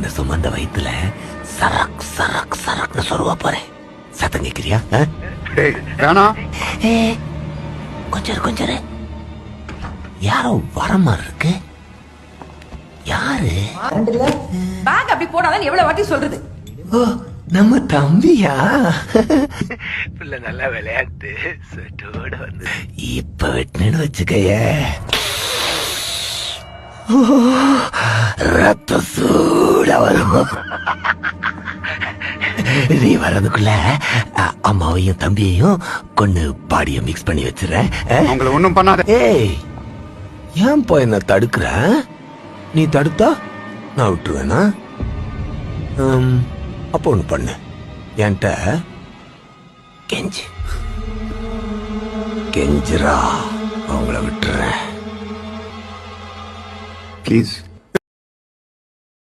அந்த சுமந்த வயித்துல சரக் சரக் சரக்னு சொல்லுவா போறேன். சத்தம் கேக்குறியா? கொஞ்சம் யாரோ வர மாதிரி இருக்கு. யாரு? பேக் அப்படி போடாதான் எவ்வளவு வாட்டி சொல்றது? ஓ, நம்ம தம்பியா? பிள்ளை நல்லா விளையாட்டு சொட்டோட வந்து இப்ப வெட்டினு வச்சுக்கைய ரத்த சூட வரும். நீ வர்றதுக்குள்ள அம்மாவையும் தம்பியையும் கொண்டு பாடிய மிக்ஸ் பண்ணி வச்சிடறேன். அவங்கள ஒண்ணும் பண்ணாத. ஏய், ஏன் போய் என்ன தடுக்கிற? நீ தடுத்தா நான் விட்டுருவேனா? அப்போ ஒண்ணு பண்ணு, என்கிட்ட கெஞ்சுரா, அவங்கள விட்டுறேன். ப்ளீஸ்.